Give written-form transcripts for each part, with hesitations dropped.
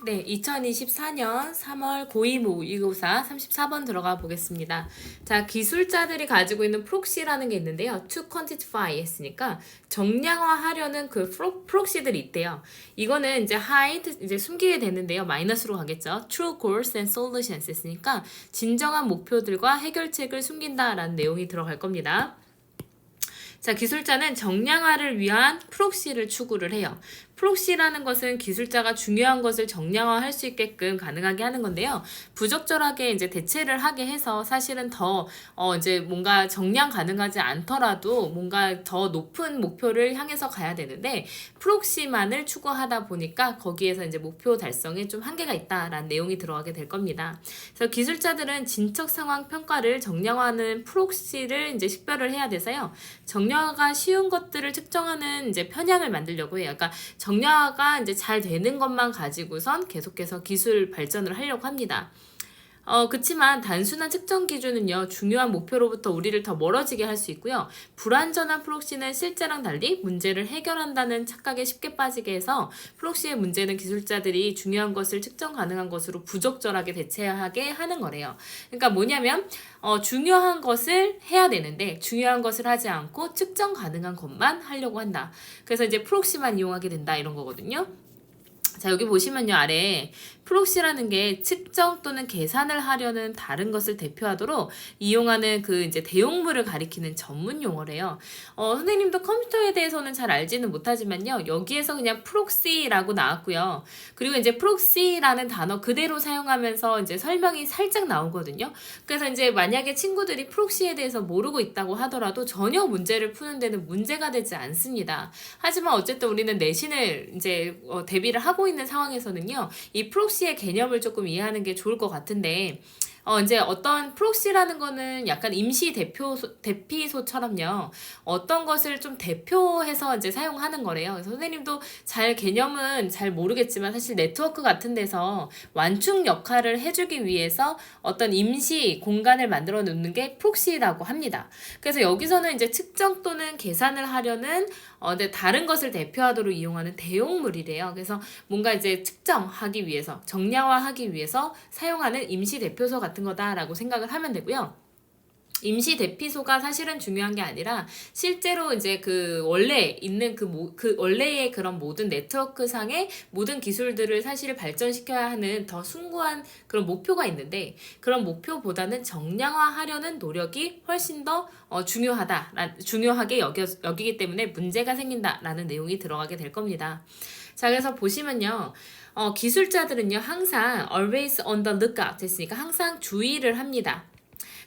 네, 2024년 3월 고2 모의고사 34번 들어가 보겠습니다. 자, 기술자들이 가지고 있는 프록시라는 게 있는데요. to quantify 했으니까 정량화하려는 그 프록시들이 있대요. 이거는 이제 hide, 이제 숨기게 되는데요. 마이너스로 가겠죠. true goals and solutions 했으니까 진정한 목표들과 해결책을 숨긴다라는 내용이 들어갈 겁니다. 자, 기술자는 정량화를 위한 프록시를 추구를 해요. 프록시라는 것은 기술자가 중요한 것을 정량화할 수 있게끔 가능하게 하는 건데요. 부적절하게 이제 대체를 하게 해서 사실은 더 이제 뭔가 정량 가능하지 않더라도 뭔가 더 높은 목표를 향해서 가야 되는데 프록시만을 추구하다 보니까 거기에서 이제 목표 달성에 좀 한계가 있다라는 내용이 들어가게 될 겁니다. 그래서 기술자들은 진척 상황 평가를 정량화하는 프록시를 이제 식별을 해야 돼서요. 정량화가 쉬운 것들을 측정하는 이제 편향을 만들려고 해요. 그러니까 정량화가 이제 잘 되는 것만 가지고선 계속해서 기술 발전을 하려고 합니다. 그치만 단순한 측정 기준은요, 중요한 목표로부터 우리를 더 멀어지게 할 수 있고요. 불완전한 프록시는 실제랑 달리 문제를 해결한다는 착각에 쉽게 빠지게 해서 프록시의 문제는 기술자들이 중요한 것을 측정 가능한 것으로 부적절하게 대체하게 하는 거래요. 그러니까 뭐냐면, 중요한 것을 해야 되는데, 중요한 것을 하지 않고 측정 가능한 것만 하려고 한다. 그래서 이제 프록시만 이용하게 된다, 이런 거거든요. 자, 여기 보시면요, 아래 프록시라는 게 측정 또는 계산을 하려는 다른 것을 대표하도록 이용하는 그 이제 대용물을 가리키는 전문 용어래요. 선생님도 컴퓨터에 대해서는 잘 알지는 못하지만요, 여기에서 그냥 프록시라고 나왔고요. 그리고 이제 프록시라는 단어 그대로 사용하면서 이제 설명이 살짝 나오거든요. 그래서 이제 만약에 친구들이 프록시에 대해서 모르고 있다고 하더라도 전혀 문제를 푸는 데는 문제가 되지 않습니다. 하지만 어쨌든 우리는 내신을 이제 대비를 하고 있는 상황에서는요, 이 프록시의 개념을 조금 이해하는 게 좋을 것 같은데, 이제 어떤 프록시라는 거는 약간 임시 대피소처럼요, 어떤 것을 좀 대표해서 이제 사용하는 거래요. 그래서 선생님도 잘 개념은 잘 모르겠지만 사실 네트워크 같은 데서 완충 역할을 해주기 위해서 어떤 임시 공간을 만들어 놓는 게 프록시라고 합니다. 그래서 여기서는 이제 측정 또는 계산을 하려는 근데 다른 것을 대표하도록 이용하는 대용물이래요. 그래서 뭔가 이제 측정하기 위해서, 정량화하기 위해서 사용하는 임시 대표소 같은 거다라고 생각을 하면 되고요. 임시 대피소가 사실은 중요한 게 아니라 실제로 이제 그 원래 있는 그 원래의 그런 모든 네트워크 상의 모든 기술들을 사실 발전시켜야 하는 더 숭고한 그런 목표가 있는데, 그런 목표보다는 정량화하려는 노력이 훨씬 더 중요하게 여기기 때문에 문제가 생긴다라는 내용이 들어가게 될 겁니다. 자, 그래서 보시면요, 기술자들은요, 항상 always on the lookout 했으니까 항상 주의를 합니다.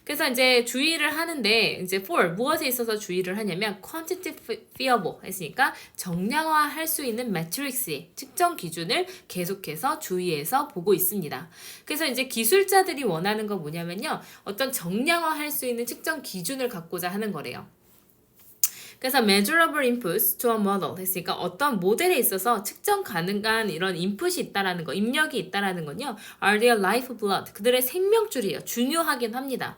그래서 이제 주의를 하는데, 이제 for 무엇에 있어서 주의를 하냐면 quantifiable 했으니까 정량화할 수 있는 매트릭스의 측정 기준을 계속해서 주의해서 보고 있습니다. 그래서 이제 기술자들이 원하는 건 뭐냐면요, 어떤 정량화할 수 있는 측정 기준을 갖고자 하는 거래요. 그래서 measurable inputs to a model 했으니까 어떤 모델에 있어서 측정 가능한 이런 인풋이 있다라는 거, 입력이 있다라는 건요, are their lifeblood, 그들의 생명줄이에요. 중요하긴 합니다.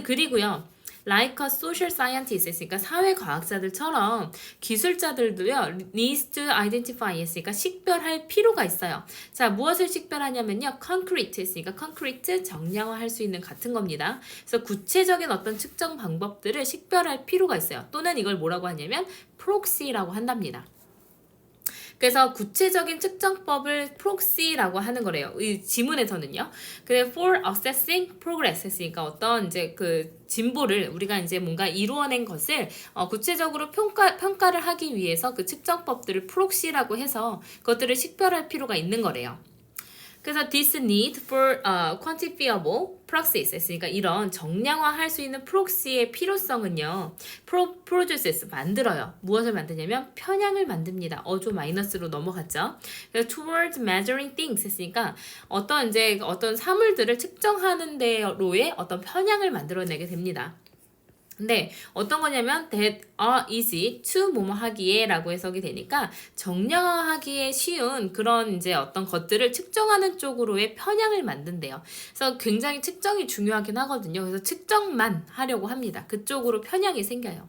그리고요, like a social scientist 했으니까 사회과학자들처럼 기술자들도요, needs to identify 했으니까 식별할 필요가 있어요. 자, 무엇을 식별하냐면요, concrete 했으니까 concrete 정량화할 수 있는 같은 겁니다. 그래서 구체적인 어떤 측정 방법들을 식별할 필요가 있어요. 또는 이걸 뭐라고 하냐면 proxy라고 한답니다. 그래서 구체적인 측정법을 프록시라고 하는 거래요. 이 지문에서는요. 그래서 for assessing progress 했으니까 어떤 이제 그 진보를 우리가 이제 뭔가 이루어낸 것을 구체적으로 평가를 하기 위해서 그 측정법들을 프록시라고 해서 그것들을 식별할 필요가 있는 거래요. 그래서 this need for quantifiable proxies 했으니까 이런 정량화할 수 있는 프록시의 필요성은요, produces 만들어요. 무엇을 만드냐면 편향을 만듭니다. 좀 마이너스로 넘어갔죠. 그래서 towards measuring things 했으니까 어떤 사물들을 측정하는 데로의 어떤 편향을 만들어내게 됩니다. 근데 어떤 거냐면 that are easy to 뭐뭐 하기에 라고 해석이 되니까 정량화하기에 쉬운 그런 이제 어떤 것들을 측정하는 쪽으로의 편향을 만든대요. 그래서 굉장히 측정이 중요하긴 하거든요. 그래서 측정만 하려고 합니다. 그쪽으로 편향이 생겨요.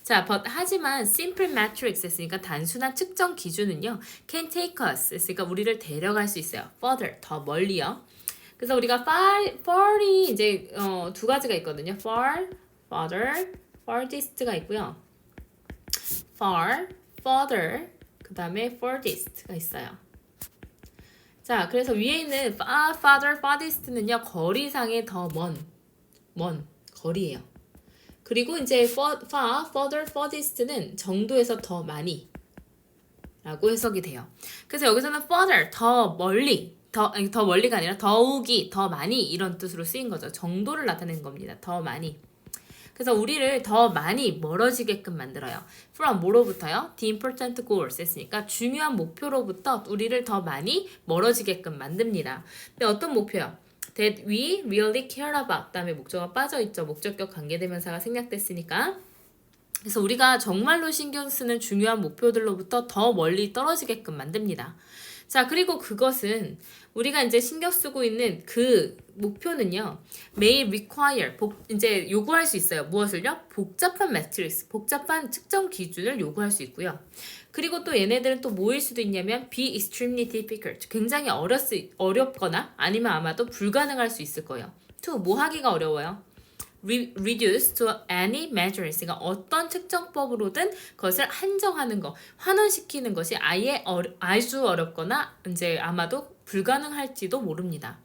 자, but 하지만 simple metrics 했으니까 단순한 측정 기준은요. can take us 했으니까 우리를 데려갈 수 있어요. further, 더 멀리요. 그래서 우리가 far이 이제 두 가지가 있거든요. far, farther, farthest가 있고요. far, further, 그 다음에 furthest가 있어요. 자, 그래서 위에 있는 farther, farthest는요. 거리상의 더 먼 거리예요. 그리고 이제 far, further, furthest는 정도에서 더 많이 라고 해석이 돼요. 그래서 여기서는 further, 더 멀리, 더 멀리가 아니라 더욱이, 더 많이 이런 뜻으로 쓰인 거죠. 정도를 나타내는 겁니다. 더 많이. 그래서 우리를 더 많이 멀어지게끔 만들어요. From 뭐로부터요? The important goals 했으니까 중요한 목표로부터 우리를 더 많이 멀어지게끔 만듭니다. 근데 어떤 목표요? That we really care about. 다음에 목적어가 빠져있죠. 목적격 관계대명사가 생략됐으니까. 그래서 우리가 정말로 신경 쓰는 중요한 목표들로부터 더 멀리 떨어지게끔 만듭니다. 자, 그리고 그것은 우리가 이제 신경 쓰고 있는 그 목표는요, may require, 이제 요구할 수 있어요. 무엇을요? 복잡한 매트릭스, 복잡한 측정 기준을 요구할 수 있고요. 그리고 또 얘네들은 또 뭐일 수도 있냐면 be extremely difficult, 굉장히 어렵거나 아니면 아마도 불가능할 수 있을 거예요. to, 뭐 하기가 어려워요? reduce to any measure. 그러니까 어떤 측정법으로든 그것을 한정하는 거, 환원시키는 것이 아예 아주 어렵거나 이제 아마도 불가능할지도 모릅니다.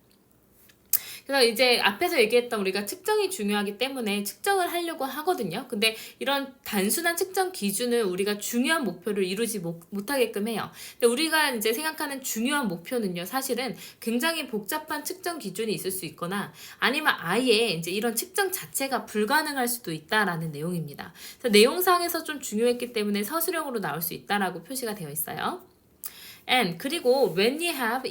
그래서 이제 앞에서 얘기했던 우리가 측정이 중요하기 때문에 측정을 하려고 하거든요. 근데 이런 단순한 측정 기준을 우리가 중요한 목표를 이루지 못하게끔 해요. 근데 우리가 이제 생각하는 중요한 목표는요, 사실은 굉장히 복잡한 측정 기준이 있을 수 있거나 아니면 아예 이제 이런 측정 자체가 불가능할 수도 있다라는 내용입니다. 그래서 내용상에서 좀 중요했기 때문에 서술형으로 나올 수 있다라고 표시가 되어 있어요. And 그리고 when you have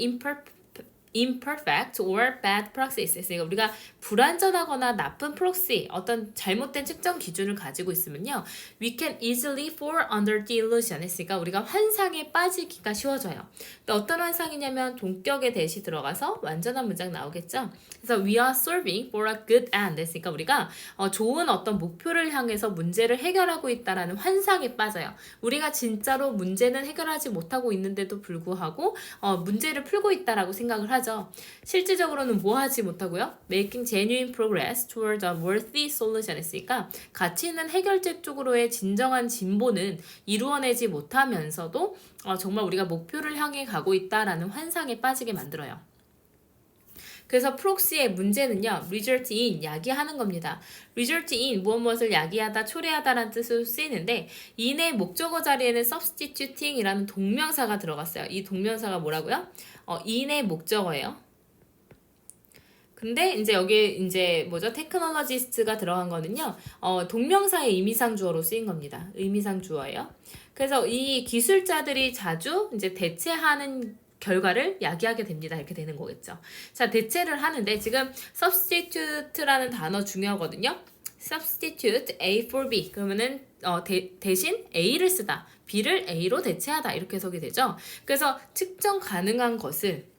imperfect or bad proxies. 그러니까 우리가 불완전하거나 나쁜 proxy, 어떤 잘못된 측정 기준을 가지고 있으면요, we can easily fall under the illusion. 했으니까 우리가 환상에 빠지기가 쉬워져요. 또 어떤 환상이냐면 동격의 대시 들어가서 완전한 문장 나오겠죠. 그래서 we are solving for a good end. 했으니까 우리가 좋은 어떤 목표를 향해서 문제를 해결하고 있다라는 환상에 빠져요. 우리가 진짜로 문제는 해결하지 못하고 있는데도 불구하고 문제를 풀고 있다라고 생각을 하죠. 실질적으로는 뭐 하지 못하고요? Making genuine progress toward a worthy solution 했으니까 가치 있는 해결책 쪽으로의 진정한 진보는 이루어내지 못하면서도 정말 우리가 목표를 향해 가고 있다라는 환상에 빠지게 만들어요. 그래서 프록시의 문제는요, result in, 야기하는 겁니다. result in, 무엇을 야기하다, 초래하다라는 뜻으로 쓰이는데 in의 목적어 자리에는 substituting 이라는 동명사가 들어갔어요. 이 동명사가 뭐라고요? in의 목적어예요. 근데 이제 여기에 이제 테크놀로지스트가 들어간 거는요, 동명사의 의미상 주어로 쓰인 겁니다. 의미상 주어예요. 그래서 이 기술자들이 자주 이제 대체하는 결과를 야기하게 됩니다. 이렇게 되는 거겠죠. 자, 대체를 하는데 지금 substitute라는 단어 중요하거든요. substitute A for B. 그러면은 대신 A를 쓰다. B를 A로 대체하다. 이렇게 해석이 되죠. 그래서 측정 가능한 것을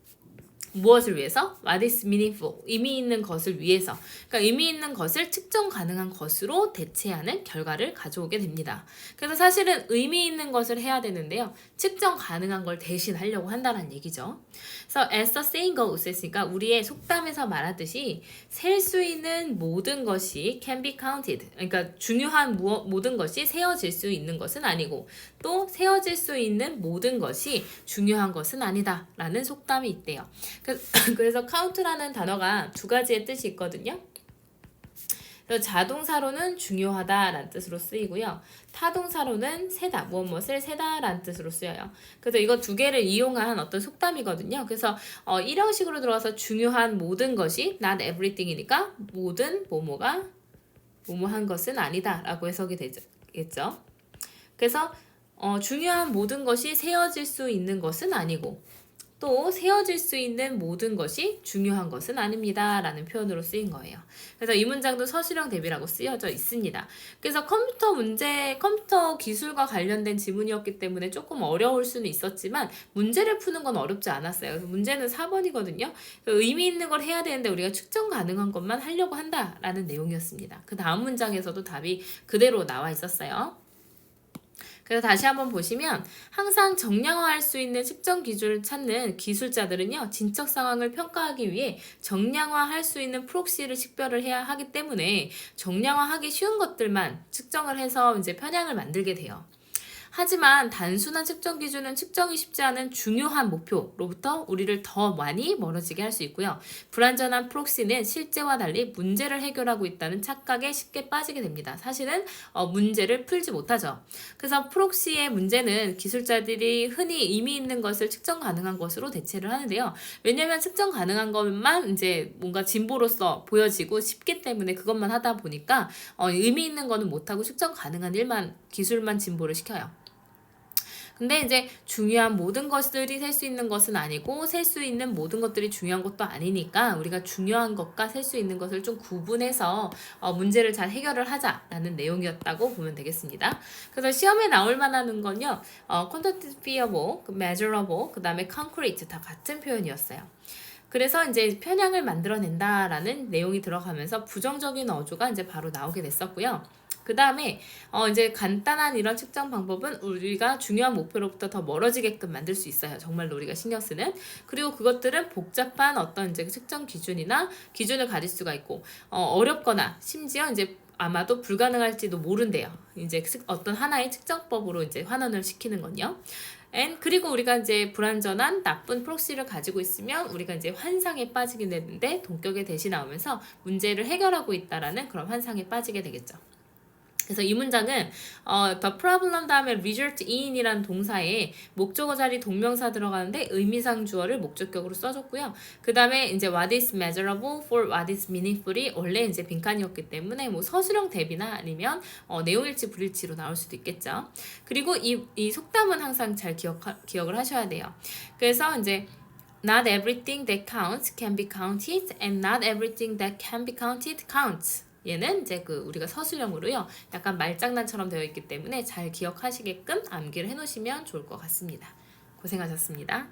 무엇을 위해서? What is meaningful? 의미 있는 것을 위해서. 그러니까 의미 있는 것을 측정 가능한 것으로 대체하는 결과를 가져오게 됩니다. 그래서 사실은 의미 있는 것을 해야 되는데요. 측정 가능한 걸 대신 하려고 한다는 얘기죠. 그래서 as the saying goes 했으니까 우리의 속담에서 말하듯이 셀 수 있는 모든 것이 can be counted. 그러니까 중요한 모든 것이 세어질 수 있는 것은 아니고 또 세어질 수 있는 모든 것이 중요한 것은 아니다 라는 속담이 있대요. 그래서 count라는 단어가 두 가지의 뜻이 있거든요. 그래서 자동사로는 중요하다라는 뜻으로 쓰이고요. 타동사로는 세다, 무엇을 세다라는 뜻으로 쓰여요. 그래서 이거 두 개를 이용한 어떤 속담이거든요. 그래서 일형식으로 들어가서 중요한 모든 것이 not everything이니까 모든 뭐뭐가 뭐뭐한 것은 아니다 라고 해석이 되겠죠. 그래서 중요한 모든 것이 세어질 수 있는 것은 아니고 또 세어질 수 있는 모든 것이 중요한 것은 아닙니다 라는 표현으로 쓰인 거예요. 그래서 이 문장도 서술형 대비라고 쓰여져 있습니다. 그래서 컴퓨터 기술과 관련된 지문이었기 때문에 조금 어려울 수는 있었지만 문제를 푸는 건 어렵지 않았어요. 그래서 문제는 4번이거든요. 의미 있는 걸 해야 되는데 우리가 측정 가능한 것만 하려고 한다라는 내용이었습니다. 그 다음 문장에서도 답이 그대로 나와 있었어요. 그래서 다시 한번 보시면 항상 정량화할 수 있는 측정 기준을 찾는 기술자들은요, 진척 상황을 평가하기 위해 정량화할 수 있는 프록시를 식별을 해야 하기 때문에 정량화하기 쉬운 것들만 측정을 해서 이제 편향을 만들게 돼요. 하지만 단순한 측정 기준은 측정이 쉽지 않은 중요한 목표로부터 우리를 더 많이 멀어지게 할 수 있고요. 불완전한 프록시는 실제와 달리 문제를 해결하고 있다는 착각에 쉽게 빠지게 됩니다. 사실은 문제를 풀지 못하죠. 그래서 프록시의 문제는 기술자들이 흔히 의미 있는 것을 측정 가능한 것으로 대체를 하는데요. 왜냐하면 측정 가능한 것만 이제 뭔가 진보로서 보여지고 쉽기 때문에 그것만 하다 보니까 의미 있는 거는 못하고 측정 가능한 일만 기술만 진보를 시켜요. 근데 이제 중요한 모든 것들이 셀 수 있는 것은 아니고 셀 수 있는 모든 것들이 중요한 것도 아니니까 우리가 중요한 것과 셀 수 있는 것을 좀 구분해서 문제를 잘 해결을 하자라는 내용이었다고 보면 되겠습니다. 그래서 시험에 나올 만한 건요. quantifiable, measurable, 그 다음에 concrete 다 같은 표현이었어요. 그래서 이제 편향을 만들어낸다라는 내용이 들어가면서 부정적인 어조가 이제 바로 나오게 됐었고요. 그 다음에 이제 간단한 이런 측정 방법은 우리가 중요한 목표로부터 더 멀어지게끔 만들 수 있어요. 정말로 우리가 신경 쓰는. 그리고 그것들은 복잡한 어떤 이제 측정 기준이나 기준을 가질 수가 있고 어렵거나 심지어 이제 아마도 불가능할지도 모른대요. 이제 어떤 하나의 측정법으로 이제 환원을 시키는 건요. 그리고 우리가 이제 불완전한 나쁜 프록시를 가지고 있으면 우리가 이제 환상에 빠지게 되는데 동격의 대시 나오면서 문제를 해결하고 있다라는 그런 환상에 빠지게 되겠죠. 그래서 이 문장은 the problem 다음에 result in이라는 동사에 목적어 자리 동명사 들어가는데 의미상 주어를 목적격으로 써줬고요. 그 다음에 이제 what is measurable for what is meaningful이 원래 이제 빈칸이었기 때문에 뭐 서술형 대비나 아니면 내용일치 불일치로 나올 수도 있겠죠. 그리고 이 속담은 항상 잘 기억을 하셔야 돼요. 그래서 이제 Not everything that counts can be counted and not everything that can be counted counts. 얘는 이제 우리가 서술형으로요. 약간 말장난처럼 되어 있기 때문에 잘 기억하시게끔 암기를 해놓으시면 좋을 것 같습니다. 고생하셨습니다.